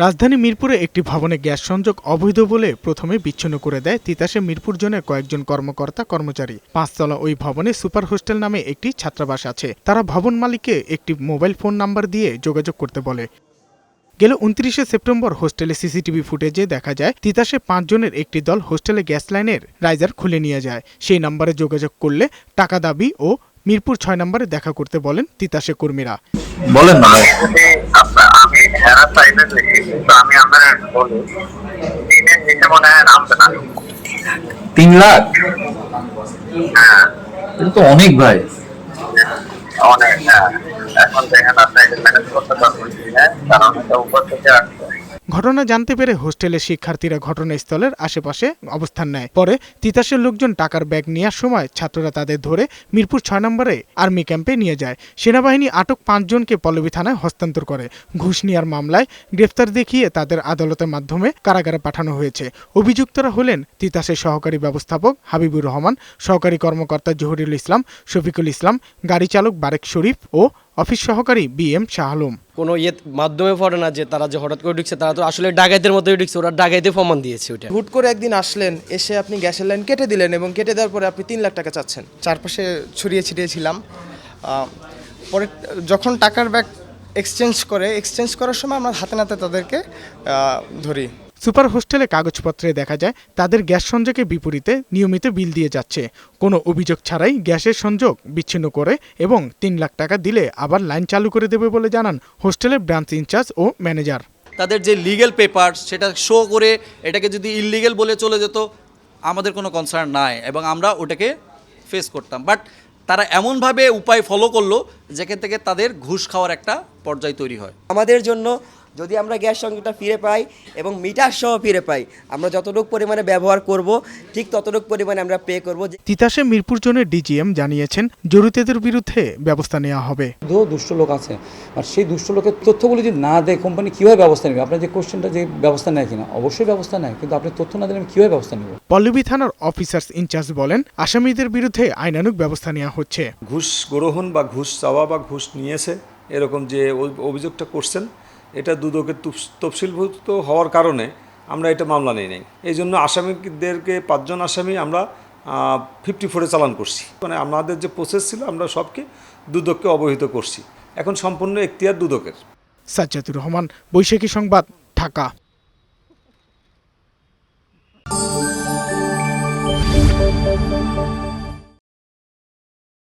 রাজধানী মিরপুরে একটি ভবনে গ্যাস সংযোগ অবৈধ বলে প্রথমে বিচ্ছিন্ন করে দেয় তিতাসে মিরপুর জোনের কয়েকজন কর্মচারী। ৫ তলা ওই ভবনে সুপার হোস্টেল নামে একটি ছাত্রাবাস আছে। তারা ভবন মালিককে একটি মোবাইল ফোন নাম্বার দিয়ে যোগাযোগ করতে বলে। গেল ২৯শে সেপ্টেম্বর হোস্টেলে সিসিটিভি ফুটেজে দেখা যায় তিতাসে ৫ জনের একটি দল হোস্টেলে গ্যাস লাইনের রাইজার খুলে নিয়ে যায়। সেই নাম্বারে যোগাযোগ করলে টাকা দাবি ও মিরপুর ৬ নম্বরে দেখা করতে বলেন তিতাসে কর্মীরা। বলেন না আমি হেরা সাইডে দেখি, তো আমি আপনার বলি দিনের নিচে মনে হয় নামবে না। ৩ লাখ? হ্যাঁ, এটা তো অনেক ভাই। অনেক। হ্যাঁ, এখন দেখেন আপনাকে ম্যানেজ করতে পারবেন কিনা, কারণ এটা উপর থেকে আসছে। ঘটনা জানতে পেরে হোস্টেলের শিক্ষার্থীরা ঘটনাস্থলের আশেপাশে অবস্থান নেয়। পরে তিতাসের লোকজন টাকার ব্যাগ নেওয়ার সময় ছাত্ররা তাদের ধরে মিরপুর ৬ নম্বরে আর্মি ক্যাম্পে নিয়ে যায়। সেনাবাহিনী আটক ৫ জনকে পল্লবী থানায় হস্তান্তর করে। ঘুষ নেওয়ার মামলায় গ্রেফতার দেখিয়ে তাদের আদালতের মাধ্যমে কারাগারে পাঠানো হয়েছে। অভিযুক্তরা হলেন তিতাসের সহকারী ব্যবস্থাপক হাবিবুর রহমান, সহকারী কর্মকর্তা জহুরুল ইসলাম, শফিকুল ইসলাম, গাড়ি চালক বারেক শরীফ ও অফিস সহকারী BM শাহ আলম। কোনো মাধ্যমে পড়ে না যে তারা যে হঠাৎ করে ঢুকছে, তারা তো আসলে ডাকাইতের মধ্যে ঢুকছে, ওরা ডাকাইতে প্রমাণ দিয়েছে। ওটা হুট করে একদিন আসলেন, এসে আপনি গ্যাসের লাইন কেটে দিলেন এবং কেটে দেওয়ার পরে আপনি ৩ লাখ টাকা চাচ্ছেন। চারপাশে ছড়িয়ে ছিটিয়ে ছিলাম। পরে যখন টাকার ব্যাগ এক্সচেঞ্জ করার সময় আমরা হাতে নাতে তাদেরকে ধরি। সুপার হোস্টেলে কাগজপত্রে দেখা যায় তাদের গ্যাস সংযোগের বিপরীতে নিয়মিত বিল দিয়ে যাচ্ছে। কোনো অভিযোগ ছাড়াই গ্যাসের সংযোগ বিচ্ছিন্ন করে এবং ৩ লাখ টাকা দিলে আবার লাইন চালু করে দেবে বলে জানান হোস্টেলের ব্রাঞ্চ ইনচার্জ ও ম্যানেজার। তাদের যে লিগ্যাল পেপার সেটা শো করে এটাকে যদি ইললিগ্যাল বলে চলে যেত, আমাদের কোনো কনসার্ন নাই এবং আমরা ওটাকে ফেস করতাম। বাট তারা এমনভাবে উপায় ফলো করলো যেখান থেকে তাদের ঘুষ খাওয়ার একটা পর্যায় তৈরি হয়। আমাদের জন্য যদি আমরা গ্যাস সংযোগটা ফিরে পাই এবং মিটার সহ ফিরে পাই, আমরা যতটুকু পরিমাণে ব্যবহার করব ঠিক ততটুকু পরিমাণে আমরা পে করব। তিতাসে মিরপুর জোনের DGM জানিয়েছেন জড়িতদের বিরুদ্ধে ব্যবস্থা নেওয়া হবে। দুষ্ট লোক আছে, আর সেই দুষ্ট লোকের তথ্যগুলি যদি না দেয় কোম্পানি কীভাবে ব্যবস্থা নেবে? আপনার যে কোশ্চেনটা, যে ব্যবস্থা নেয় কিনা, অবশ্যই ব্যবস্থা নেয়, কিন্তু আপনি তথ্য না দিলে আমি কীভাবে ব্যবস্থা নেব? পল্লবী থানার অফিসার্স ইনচার্জ বলেন, আসামিদের বিরুদ্ধে আইনানুগ ব্যবস্থা নেওয়া হচ্ছে। ঘুষ গ্রহণ বা ঘুষ চাওয়া বা ঘুষ নিয়েছে এরকম যে অভিযোগটা করছেন, এটা দুদকের তফসিলভুক্ত হওয়ার কারণে আমরা এটা মামলা নিই নাই। এই জন্য আসামিদেরকে ৫ জন আসামি আমরা 54 চালান করছি। মানে আমাদের যে প্রসেস ছিল আমরা সবকে দুদককে অবহিত করছি। এখন সম্পূর্ণ এখতিয়ার দুদকের। সাজ্জাদুর রহমান, বৈশাখী সংবাদ, ঢাকা।